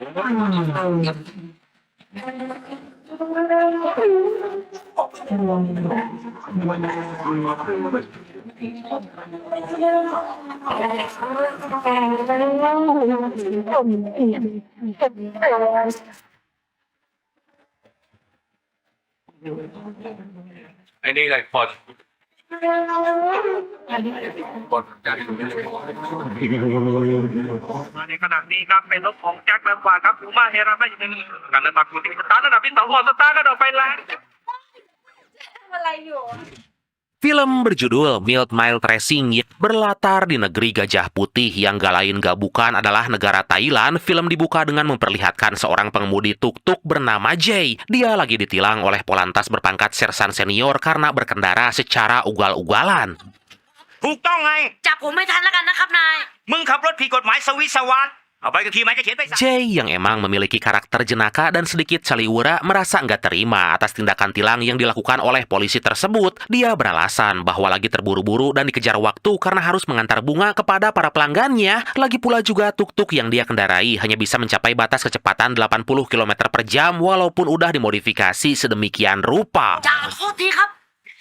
ไอ้นี่เลยปลดปลดจากในขณะนี้ครับเป็นรถของแจ็คแมนกว่าครับอูมาเฮราไม่ยังกันเลยมาคุณที่สตาร์ทระดับที่2ก่อนสตาร์ทกันออกไปแล้ว Film berjudul Mild Mild Racing yang berlatar di negeri Gajah Putih yang gak lain gak bukan adalah negara Thailand. Film dibuka dengan memperlihatkan seorang pengemudi tuk-tuk bernama Jay. Dia lagi ditilang oleh Polantas berpangkat sersan senior karena berkendara secara ugal-ugalan. ถูกต้องไง จับผมไม่ทันแล้วกันนะครับนาย มึงขับรถผิดกฎหมายสวิสวาทเอาไปกับขี่ไม้จะเขียนไป Jay yang emang memiliki karakter jenaka dan sedikit caliwara merasa nggak terima atas tindakan tilang yang dilakukan oleh polisi tersebut. Dia beralasan bahwa lagi terburu-buru dan dikejar waktu karena harus mengantar bunga kepada para pelanggannya. Lagi pula juga tuk-tuk yang dia kendarai hanya bisa mencapai batas kecepatan 80 km per jam walaupun udah dimodifikasi sedemikian rupa. จ่าโทษทีครับ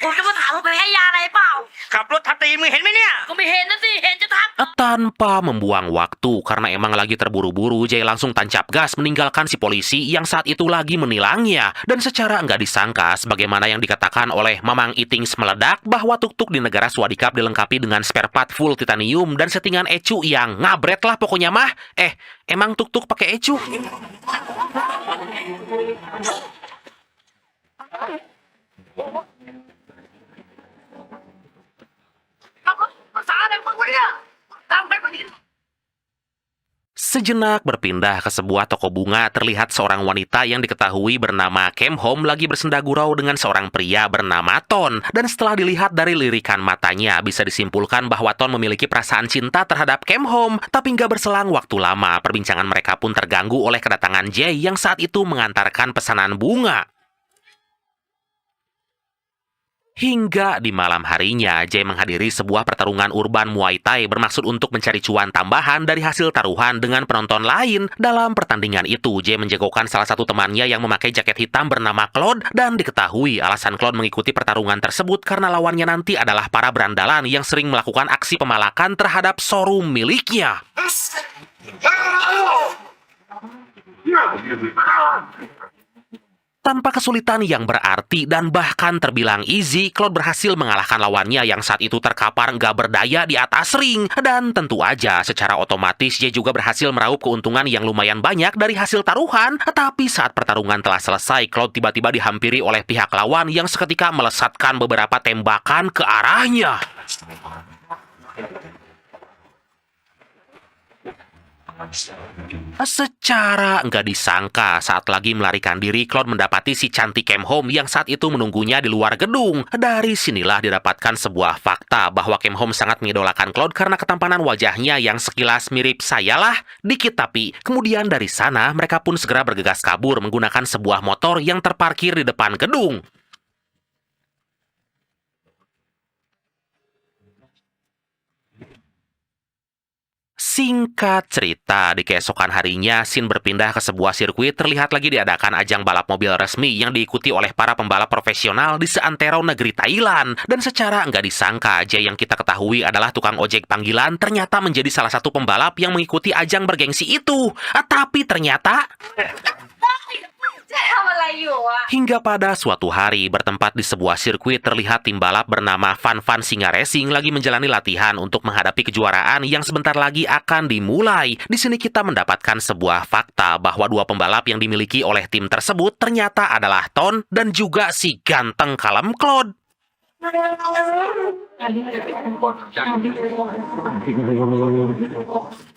ผมจะมาถามว่าไปให้ยาอะไรเปล่า ขับรถทับตีนมึงเห็นไหมเนี่ย ก็ไม่เห็นนะสิ เห็นจะทัก Tanpa membuang waktu karena emang lagi terburu-buru, Jay langsung tancap gas meninggalkan si polisi yang saat itu lagi menilangnya. Dan secara nggak disangka, sebagaimana yang dikatakan oleh Mamang Itings meledak bahwa tuk-tuk di negara Swadikap dilengkapi dengan spare part full titanium dan settingan ecu yang ngabret lah pokoknya mah. Emang tuk-tuk pakai ecu? Sejenak berpindah ke sebuah toko bunga, terlihat seorang wanita yang diketahui bernama Kem Hom lagi bersenda gurau dengan seorang pria bernama Ton. Dan setelah dilihat dari lirikan matanya, bisa disimpulkan bahwa Ton memiliki perasaan cinta terhadap Kem Hom. Tapi nggak berselang waktu lama, perbincangan mereka pun terganggu oleh kedatangan Jay yang saat itu mengantarkan pesanan bunga. Hingga di malam harinya, Jay menghadiri sebuah pertarungan urban Muay Thai bermaksud untuk mencari cuan tambahan dari hasil taruhan dengan penonton lain. Dalam pertandingan itu, Jay menjagokan salah satu temannya yang memakai jaket hitam bernama Claude, dan diketahui alasan Claude mengikuti pertarungan tersebut karena lawannya nanti adalah para berandalan yang sering melakukan aksi pemalakan terhadap showroom miliknya. Tanpa kesulitan yang berarti dan bahkan terbilang easy, Claude berhasil mengalahkan lawannya yang saat itu terkapar nggak berdaya di atas ring. Dan tentu aja secara otomatis Jay juga berhasil meraup keuntungan yang lumayan banyak dari hasil taruhan. Tapi saat pertarungan telah selesai, Claude tiba-tiba dihampiri oleh pihak lawan yang seketika melesatkan beberapa tembakan ke arahnya. Secara nggak disangka, saat lagi melarikan diri, Claude mendapati si cantik Kem Hom yang saat itu menunggunya di luar gedung. Dari sinilah didapatkan sebuah fakta bahwa Kem Hom sangat mengidolakan Claude karena ketampanan wajahnya yang sekilas mirip saya lah, dikit tapi. Kemudian dari sana, mereka pun segera bergegas kabur menggunakan sebuah motor yang terparkir di depan gedung. Singkat cerita, di keesokan harinya, Sin berpindah ke sebuah sirkuit terlihat lagi diadakan ajang balap mobil resmi yang diikuti oleh para pembalap profesional di seantero negeri Thailand. Dan secara nggak disangka, Jay yang kita ketahui adalah tukang ojek panggilan ternyata menjadi salah satu pembalap yang mengikuti ajang bergengsi itu. Tapi ternyata... Hingga pada suatu hari, bertempat di sebuah sirkuit terlihat tim balap bernama Fan Fan Singa Racing lagi menjalani latihan untuk menghadapi kejuaraan yang sebentar lagi akan dimulai. Di sini kita mendapatkan sebuah fakta bahwa dua pembalap yang dimiliki oleh tim tersebut ternyata adalah Ton dan juga si ganteng kalem Claude.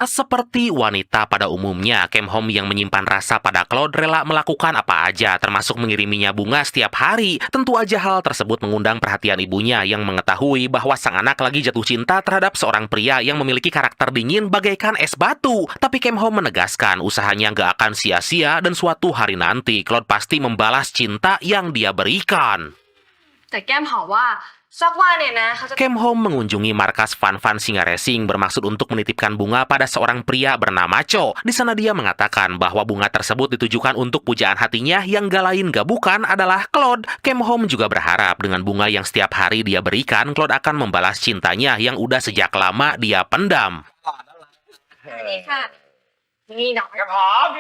Seperti wanita pada umumnya, Kem Hom yang menyimpan rasa pada Claude rela melakukan apa aja, termasuk mengiriminya bunga setiap hari. Tentu aja hal tersebut mengundang perhatian ibunya yang mengetahui bahwa sang anak lagi jatuh cinta terhadap seorang pria yang memiliki karakter dingin bagaikan es batu. Tapi Kem Hom menegaskan usahanya nggak akan sia-sia dan suatu hari nanti Claude pasti membalas cinta yang dia berikan. แต่แก้มหอมว่า สักวันเนี่ยนะเขาจะ Kem Hom mengunjungi markas Fan Fan Singa Racing bermaksud untuk menitipkan bunga pada seorang pria bernama Cho. Di sana dia mengatakan bahwa bunga tersebut ditujukan untuk pujaan hatinya yang gak lain gak bukan adalah Claude. Kem Hom juga berharap dengan bunga yang setiap hari dia berikan, Claude akan membalas cintanya yang udah sejak lama dia pendam. นี่ค่ะนี่ดอก Em hòm.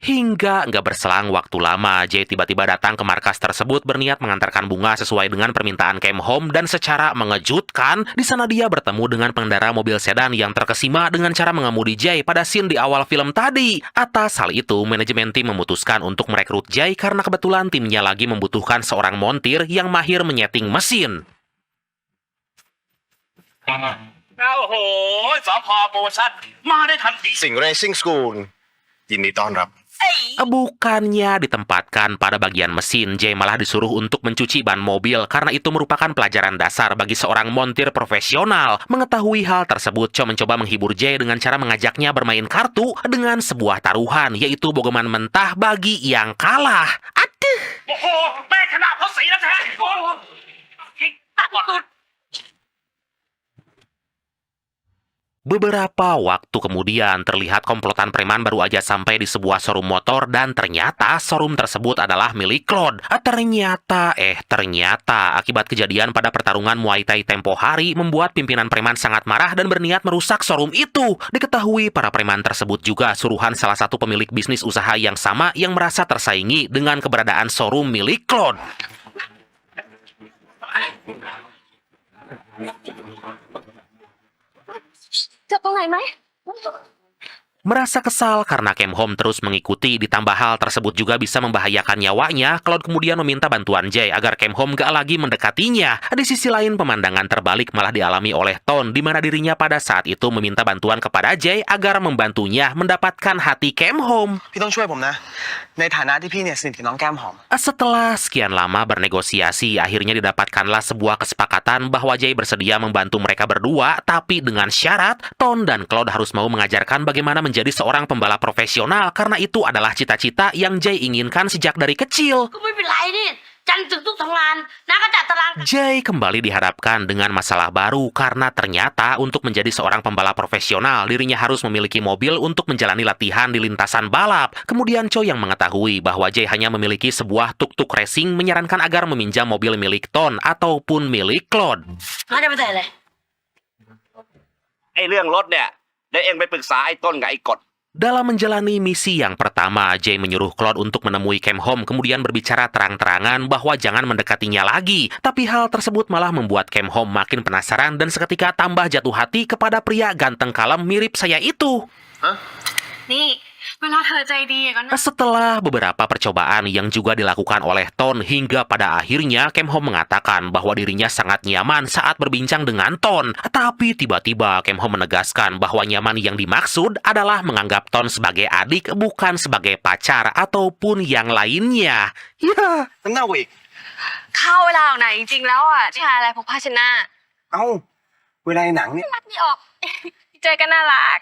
Hingga nggak berselang waktu lama, Jay tiba-tiba datang ke markas tersebut berniat mengantarkan bunga sesuai dengan permintaan Kem Hom dan secara mengejutkan, di sana dia bertemu dengan pengendara mobil sedan yang terkesima dengan cara mengemudi Jay pada scene di awal film tadi. Atas hal itu, manajemen tim memutuskan untuk merekrut Jay karena kebetulan timnya lagi membutuhkan seorang montir yang mahir menyeting mesin. โอ้โหสพโปรโมชั่นมาได้ทันที สิงห์ Racing School ยินดีต้อนรับ Bukannya ditempatkan pada bagian mesin, Jay malah disuruh untuk mencuci ban mobil karena itu merupakan pelajaran dasar bagi seorang montir profesional. Mengetahui hal tersebut, Cho mencoba menghibur Jay dengan cara mengajaknya bermain kartu dengan sebuah taruhan, yaitu bogoman mentah bagi yang kalah. Aduh! โอ้โหแม่ชนะเพราะสีแล้วแท้โอ้โห Beberapa waktu kemudian, terlihat komplotan preman baru aja sampai di sebuah showroom motor dan ternyata showroom tersebut adalah milik Claude. Ternyata akibat kejadian pada pertarungan Muay Thai tempo hari membuat pimpinan preman sangat marah dan berniat merusak showroom itu. Diketahui para preman tersebut juga suruhan salah satu pemilik bisnis usaha yang sama yang merasa tersaingi dengan keberadaan showroom milik Claude. Merasa kesal karena Kem Hom terus mengikuti, ditambah hal tersebut juga bisa membahayakan nyawanya, Claude kemudian meminta bantuan Jay agar Kem Hom gak lagi mendekatinya. Di sisi lain, pemandangan terbalik malah dialami oleh Ton, di mana dirinya pada saat itu meminta bantuan kepada Jay agar membantunya mendapatkan hati Kem Hom. พี่ต้องช่วยผมนะ ในฐานะที่พี่เนี่ยสนิทกับน้องแก้มหอม Setelah sekian lama bernegosiasi, akhirnya didapatkanlah sebuah kesepakatan bahwa Jay bersedia membantu mereka berdua, tapi dengan syarat, Ton dan Claude harus mau mengajarkan bagaimana menjadi seorang pembalap profesional karena itu adalah cita-cita yang Jay inginkan sejak dari kecil. ก็ไม่เป็นไรนี่จันทร์ถึงทุกทำงานน้าก็จัดตาราง Jay kembali dihadapkan dengan masalah baru karena ternyata untuk menjadi seorang pembalap profesional, dirinya harus memiliki mobil untuk menjalani latihan di lintasan balap. Kemudian Cho yang mengetahui bahwa Jay hanya memiliki sebuah tuk-tuk racing menyarankan agar meminjam mobil milik Ton ataupun milik Claude. น้าจะไปแต่อะไร ไอ้เรื่องรถเนี่ยเดี๋ยวเองไปปรึกษาไอ้ต้นกับไอ้กฎ Dalam menjalani misi yang pertama, Jay menyuruh Claude untuk menemui Kem Hom kemudian berbicara terang-terangan bahwa jangan mendekatinya lagi. Tapi hal tersebut malah membuat Kem Hom makin penasaran dan seketika tambah jatuh hati kepada pria ganteng kalem mirip saya itu. นี่ เวลาเธอใจดีก็น่า Setelah beberapa percobaan yang juga dilakukan oleh Ton hingga pada akhirnya Kem Hom mengatakan bahwa dirinya sangat nyaman saat berbincang dengan Ton. Tapi tiba-tiba Kem Hom menegaskan bahwa nyaman yang dimaksud adalah menganggap Ton sebagai adik bukan sebagai pacar ataupun yang lainnya. Ya. น้ำหน้ากูอีก เข้าเวลาออกไหนจริงๆแล้วอ่ะที่หาอะไรพกผ้าเช็ดหน้า เอ้า เวลาในหนังเนี่ย รักไม่ออก เจอกันน่ารัก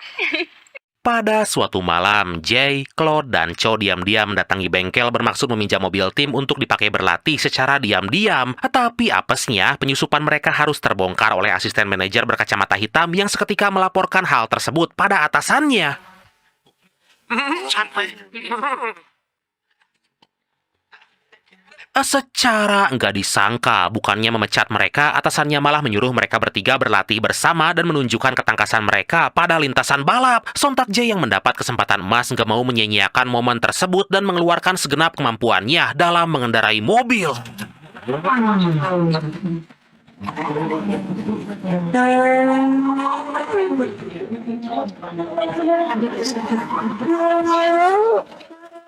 Pada suatu malam, Jay, Claude, dan Cho diam-diam mendatangi bengkel bermaksud meminjam mobil tim untuk dipakai berlatih secara diam-diam. Tapi apesnya, penyusupan mereka harus terbongkar oleh asisten manajer berkacamata hitam yang seketika melaporkan hal tersebut pada atasannya. Secara nggak disangka, bukannya memecat mereka, atasannya malah menyuruh mereka bertiga berlatih bersama dan menunjukkan ketangkasan mereka pada lintasan balap. Sontak Jay yang mendapat kesempatan emas nggak mau menyia-nyiakan momen tersebut dan mengeluarkan segenap kemampuannya dalam mengendarai mobil.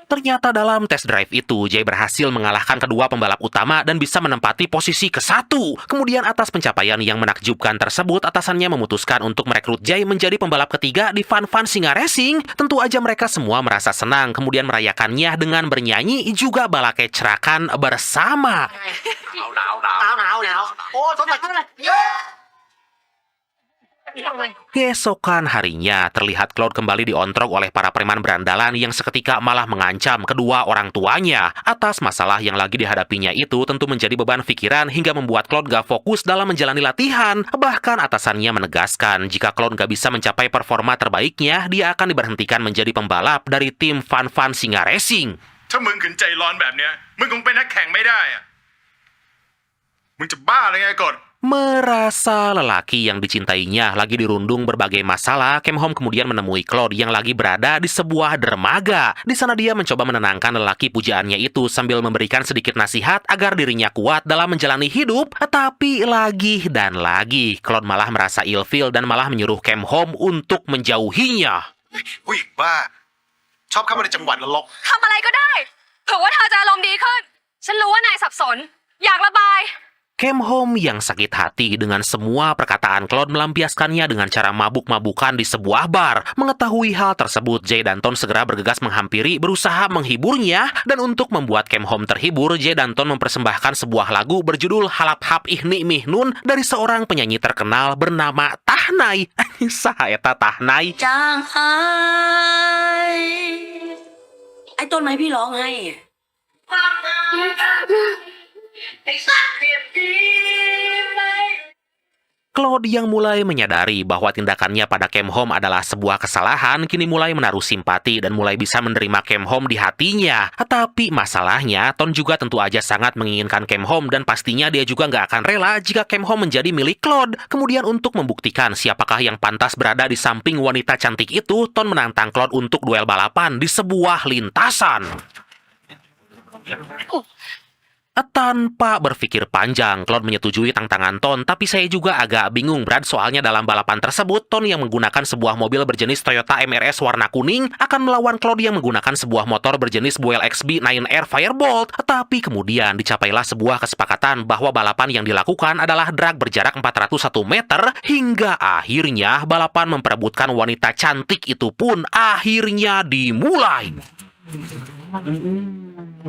Ternyata dalam tes drive itu, Jay berhasil mengalahkan kedua pembalap utama dan bisa menempati posisi ke-1. Kemudian atas pencapaian yang menakjubkan tersebut, atasannya memutuskan untuk merekrut Jay menjadi pembalap ketiga di Fan Fan Singa Racing. Tentu aja mereka semua merasa senang, kemudian merayakannya dengan bernyanyi juga balakai cerakan bersama. หนาว หนาว โอ้ต้นตะ Keesokan harinya, terlihat Claude kembali diontrok oleh para preman berandalan yang seketika malah mengancam kedua orang tuanya. Atas masalah yang lagi dihadapinya itu tentu menjadi beban pikiran hingga membuat Claude gak fokus dalam menjalani latihan. Bahkan atasannya menegaskan jika Claude gak bisa mencapai performa terbaiknya, dia akan diberhentikan menjadi pembalap dari tim Fan Fan Singa Racing. ถ้ามึงขืนใจร้อนแบบเนี้ยมึงคงเป็นนักแข่งไม่ได้อะมึงจะบ้าเลยไงกด Merasa lelaki yang dicintainya lagi dirundung berbagai masalah, Kem Hom kemudian menemui Claude yang lagi berada di sebuah dermaga. Di sana dia mencoba menenangkan lelaki pujaannya itu sambil memberikan sedikit nasihat agar dirinya kuat dalam menjalani hidup. Tapi lagi dan lagi, Claude malah merasa ilfil dan malah menyuruh Kem Hom untuk menjauhinya. ผู้หญิงบ้า ชอบเข้ามาในจังหวัดนรก ทำอะไรก็ได้เผื่อว่าเธอจะอารมณ์ดีขึ้น ฉันรู้ว่านายสับสน อยากระบาย Kem Hom yang sakit hati dengan semua perkataan Claude melampiaskannya dengan cara mabuk-mabukan di sebuah bar. Mengetahui hal tersebut, Jay dan Ton segera bergegas menghampiri berusaha menghiburnya. Dan untuk membuat Kem Hom terhibur, Jay dan Ton mempersembahkan sebuah lagu berjudul Halap Hap Ihni Mihnun dari seorang penyanyi terkenal bernama Tahnai. Saha eta Tahnai? จางหายไอ้ต้นไม้พี่ร้องให้ไอ้สัตว์เจ็บดีไหม Claude yang mulai menyadari bahwa tindakannya pada Kem Hom adalah sebuah kesalahan, kini mulai menaruh simpati dan mulai bisa menerima Kem Hom di hatinya. Tapi masalahnya, Ton juga tentu aja sangat menginginkan Kem Hom dan pastinya dia juga nggak akan rela jika Kem Hom menjadi milik Claude. Kemudian untuk membuktikan siapakah yang pantas berada di samping wanita cantik itu, Ton menantang Claude untuk duel balapan di sebuah lintasan. Tanpa berpikir panjang, Claude menyetujui tantangan Ton, tapi saya juga agak bingung, Brad, soalnya dalam balapan tersebut, Ton yang menggunakan sebuah mobil berjenis Toyota MRS warna kuning akan melawan Claude yang menggunakan sebuah motor berjenis Buell XB 9R Firebolt. Tapi kemudian dicapailah sebuah kesepakatan bahwa balapan yang dilakukan adalah drag berjarak 401 meter, hingga akhirnya balapan memperebutkan wanita cantik itu pun akhirnya dimulai. พ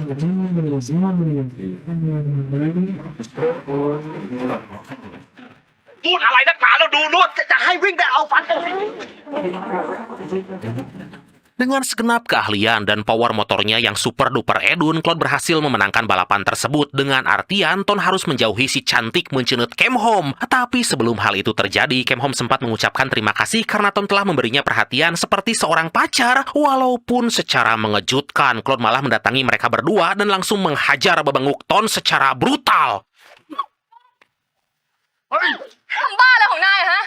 ูดอะไรนักหนาแล้วดูนวด จะให้วิ่งแต่เอาฟัน Dengan segenap keahlian dan power motornya yang super duper edun, Claude berhasil memenangkan balapan tersebut dengan artian Ton harus menjauhi si cantik mencenut Kem Hom. Tapi sebelum hal itu terjadi, Kem Hom sempat mengucapkan terima kasih karena Ton telah memberinya perhatian seperti seorang pacar. Walaupun secara mengejutkan, Claude malah mendatangi mereka berdua dan langsung menghajar bebenguk Ton secara brutal. ทำบ้าอะไรของนายฮะ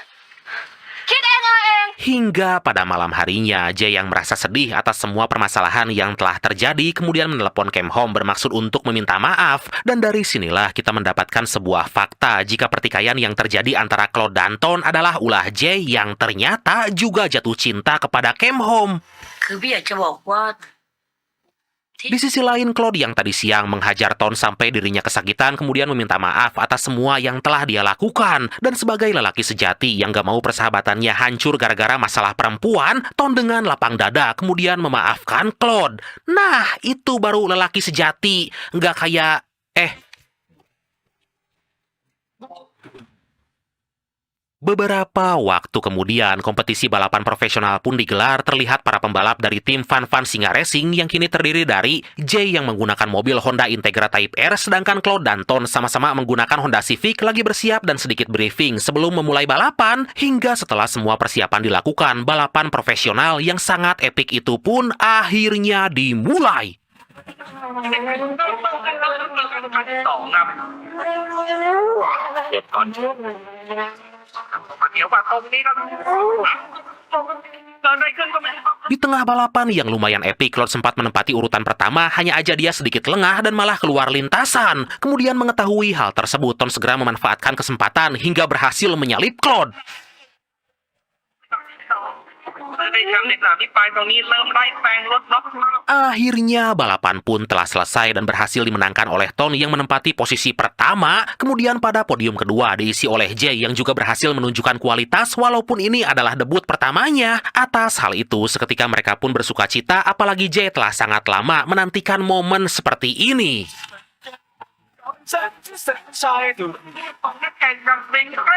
คิดเองอะไรเอง Hingga pada malam harinya, Jay yang merasa sedih atas semua permasalahan yang telah terjadi kemudian menelepon Kem Hom bermaksud untuk meminta maaf. Dan dari sinilah kita mendapatkan sebuah fakta jika pertikaian yang terjadi antara Claude dan Ton adalah ulah Jay yang ternyata juga jatuh cinta kepada Kem Hom. คือพี่อยากจะบอกว่า Di sisi lain, Claude yang tadi siang menghajar Ton sampai dirinya kesakitan kemudian meminta maaf atas semua yang telah dia lakukan. Dan sebagai lelaki sejati yang gak mau persahabatannya hancur gara-gara masalah perempuan, Ton dengan lapang dada kemudian memaafkan Claude. Nah, itu baru lelaki sejati. Nggak kayak, Beberapa waktu kemudian, kompetisi balapan profesional pun digelar. Terlihat para pembalap dari tim Fan Fan Singa Racing yang kini terdiri dari Jay yang menggunakan mobil Honda Integra Type R, sedangkan Claude dan Ton sama-sama menggunakan Honda Civic lagi bersiap dan sedikit briefing sebelum memulai balapan. Hingga setelah semua persiapan dilakukan, balapan profesional yang sangat epik itu pun akhirnya dimulai. สองครับเก็บก่อนเดี๋ยวว่าตรงนี้ก็เกินไปขึ้นก็ไม่ได้ Di tengah balapan yang lumayan epik, Claude sempat menempati urutan pertama, hanya aja dia sedikit lengah dan malah keluar lintasan. Kemudian mengetahui hal tersebut, Ton segera memanfaatkan kesempatan hingga berhasil menyalip Claude. ได้แชมป์ในสนามนี้ไปตรงนี้เริ่มไล่แซงรถน็อก Akhirnya balapan pun telah selesai dan berhasil dimenangkan oleh Ton yang menempati posisi pertama. Kemudian pada podium kedua diisi oleh Jay yang juga berhasil menunjukkan kualitas walaupun ini adalah debut pertamanya. Atas hal itu, seketika mereka pun bersukacita apalagi Jay telah sangat lama menantikan momen seperti ini. ของนักแข่งกับเป็นใคร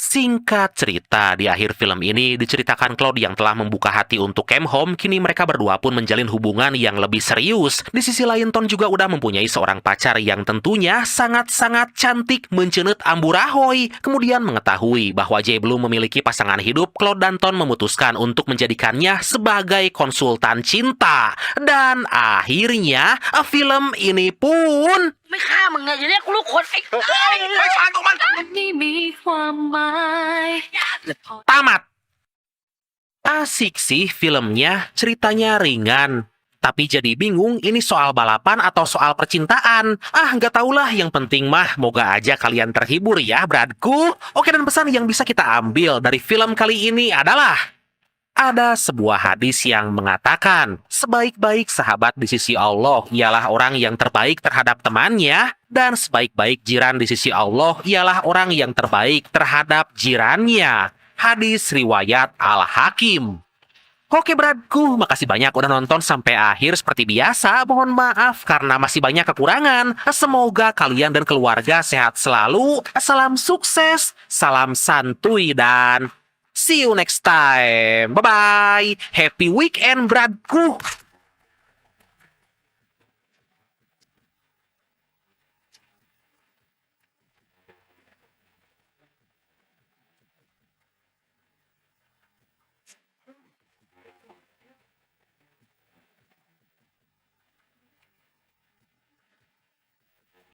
Singkat cerita, di akhir film ini diceritakan Claude yang telah membuka hati untuk Kemhom, kini mereka berdua pun menjalin hubungan yang lebih serius. Di sisi lain, Ton juga udah mempunyai seorang pacar yang tentunya sangat-sangat cantik, mencenut amburahoy. Kemudian mengetahui bahwa Jae belum memiliki pasangan hidup, Claude dan Ton memutuskan untuk menjadikannya sebagai konsultan cinta. Dan akhirnya, film ini pun ไม่ฆ่ามึงไงอย่าเรียกกูลูกคนไอ้ ไปฟังตรงมัน ไม่มีความหมาย tamat. Asik sih filmnya, ceritanya ringan. Tapi jadi bingung ini soal balapan atau soal percintaan. Nggak tahulah, yang penting mah moga aja kalian terhibur ya, bradku. Oke, dan pesan yang bisa kita ambil dari film kali ini adalah ada sebuah hadis yang mengatakan, sebaik-baik sahabat di sisi Allah ialah orang yang terbaik terhadap temannya, dan sebaik-baik jiran di sisi Allah ialah orang yang terbaik terhadap jirannya. Hadis riwayat Al-Hakim. Oke bradku, makasih banyak udah nonton sampai akhir. Seperti biasa, mohon maaf karena masih banyak kekurangan. Semoga kalian dan keluarga sehat selalu. Salam sukses, salam santuy, dan see you next time. Bye-bye. Happy weekend, bradku.